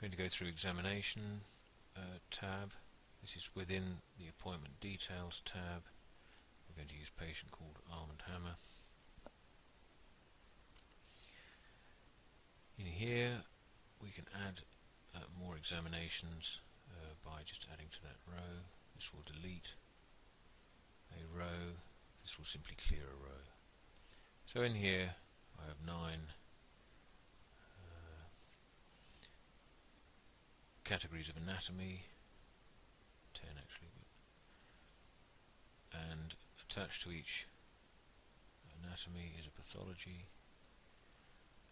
I'm going to go through examination tab. This is within the appointment details tab. We're going to use patient called Armand Hammer. In here we can add more examinations by just adding to that row. This will delete a row, this will simply clear a row. So in here I have 9 categories of anatomy, 10 actually, and attached to each anatomy is a pathology,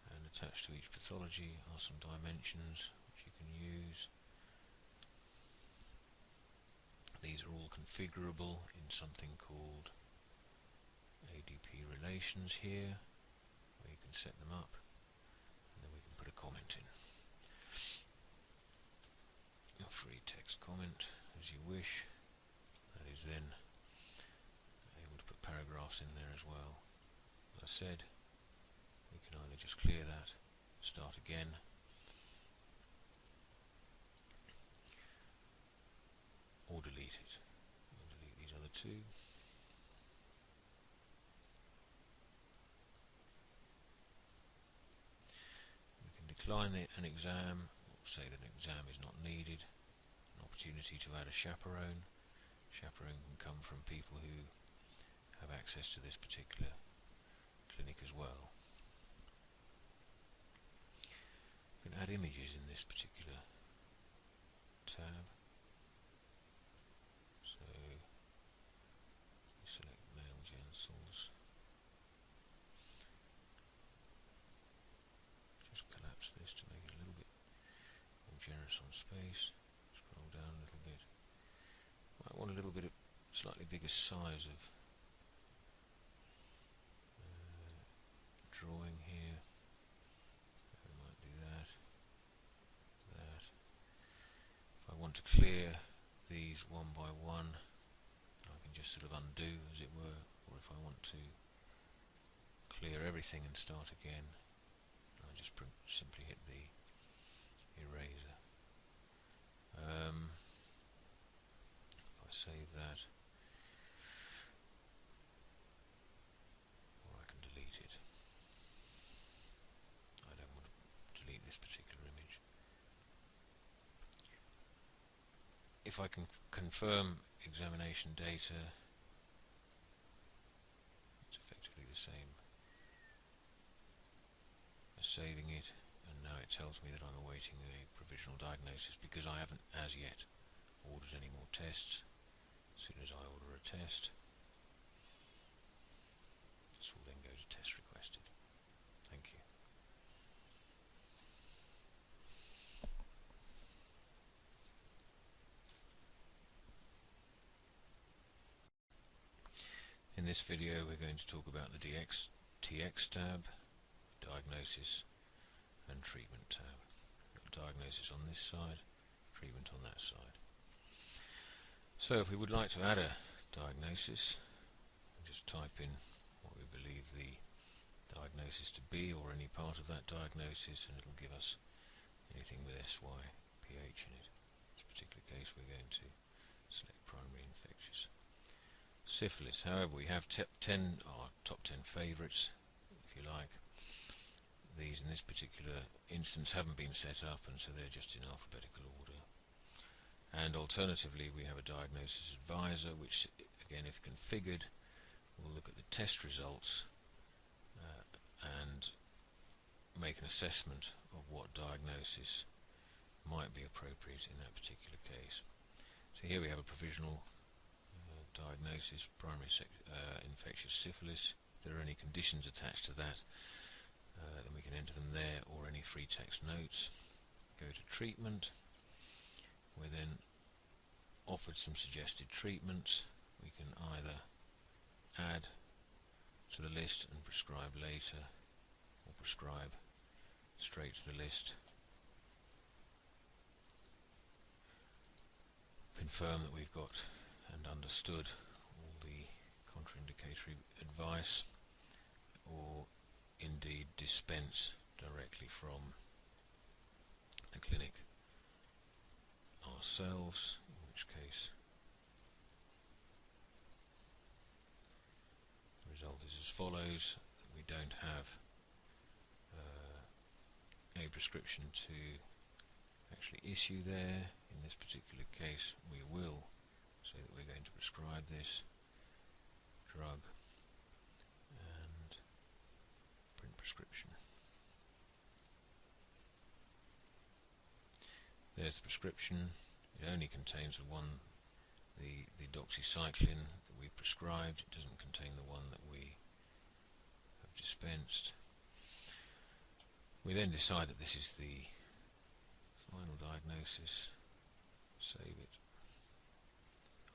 and attached to each pathology are some dimensions which you can use. These are all configurable in something called ADP relations here, where you can set them up, and then we can put a comment in. A free text comment as you wish. That is then able to put paragraphs in there as well. As I said, we can either just clear that, start again, or delete it. We'll delete these other two. We can decline an exam, or say that an exam is not needed. An opportunity to add a chaperone. Chaperone can come from people who have access to this particular clinic as well. You can add images in this particular tab. So select male genitals. Just collapse this to make it a little bit more generous on space. Scroll down a little bit. Might want a little bit of slightly bigger size of drawing here. I might do that. That. If I want to clear these one by one, I can just sort of undo, as it were. Or if I want to clear everything and start again, I just simply hit the eraser. If I save that, or I can delete it. I don't want to delete this particular image. If I can confirm examination data, it's effectively the same as saving it, and now it tells me that I'm awaiting a provisional diagnosis because I haven't as yet ordered any more tests. As soon as I order a test, this will then go to test requested. Thank you. In this video we're going to talk about the TX tab, diagnosis and treatment tab. We've got diagnosis on this side, treatment on that side. So if we would like to add a diagnosis, we'll just type in what we believe the diagnosis to be, or any part of that diagnosis, and it'll give us anything with SYPH in it. In this particular case we're going to select primary infectious syphilis. However, we have our top 10 favourites, if you like. These in this particular instance haven't been set up, and so they're just in alphabetical order. And alternatively we have a diagnosis advisor, which again, if configured, will look at the test results and make an assessment of what diagnosis might be appropriate in that particular case. So here we have a provisional diagnosis, primary infectious syphilis. If there are any conditions attached to that, then we can enter them there, or any free text notes. Go to treatment. We're then offered some suggested treatments. We can either add to the list and prescribe later, or prescribe straight to the list. Confirm that we've got and understood all the contraindicatory advice, or indeed dispense directly from the clinic ourselves, in which case the result is as follows. We don't have a prescription to actually issue there. In this particular case we will say that we're going to prescribe this drug and print prescription. There's the prescription. It only contains the doxycycline that we prescribed. It doesn't contain the one that we have dispensed. We then decide that this is the final diagnosis. Save it.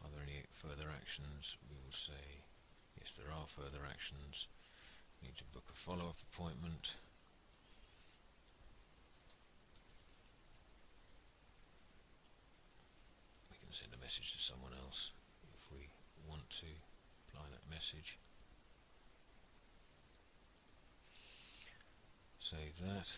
Are there any further actions? We will say yes, there are further actions. We need to book a follow-up appointment. We can send a message to someone else if we want to apply that message. Save that.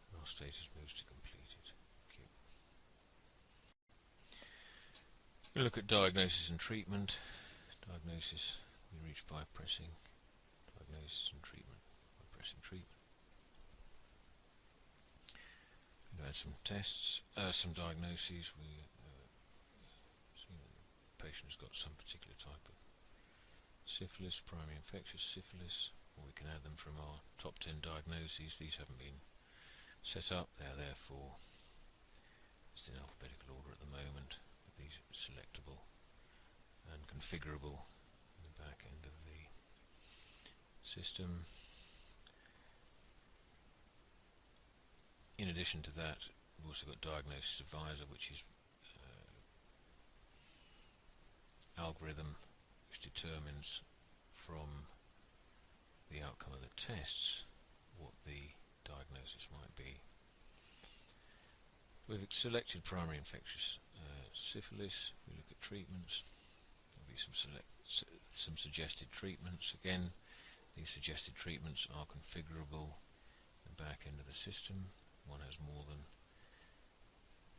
And our status moves to completed. Okay. We'll look at diagnosis and treatment. Diagnosis we reach by pressing diagnosis, and treatment by pressing treatment. We've had some tests, some diagnoses. We see that the patient has got some particular type of syphilis, primary infectious syphilis, or we can add them from our top 10 diagnoses. These haven't been set up, they are therefore just in alphabetical order at the moment, but these are selectable and configurable in the back end of the system. In addition to that, we've also got Diagnosis Advisor, which is algorithm which determines from the outcome of the tests what the diagnosis might be. We've selected primary infectious syphilis. We look at treatments. There'll be some suggested treatments. Again, these suggested treatments are configurable in the back end of the system. One has more than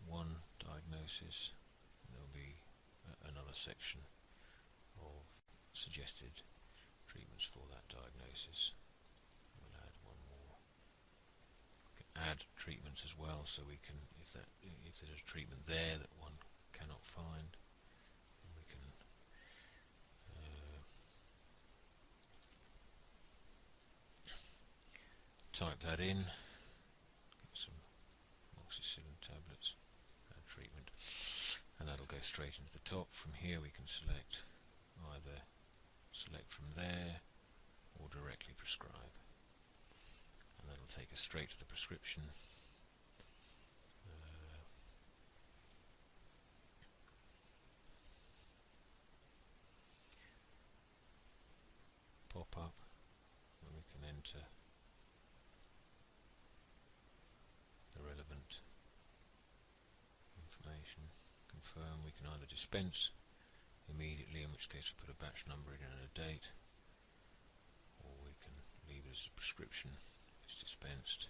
one diagnosis, and there will be another section of suggested treatments for that diagnosis. We'll add one more. We can add treatments as well, so we can, if there's a treatment there that one cannot find, then we can type that in. Tablets and treatment, and that'll go straight into the top. From here we can select from there or directly prescribe, and that'll take us straight to the prescription. Pop up, and we can enter the relevant information. Confirm. We can either dispense immediately, in which case we put a batch number in and a date, or we can leave it as a prescription. It's dispensed.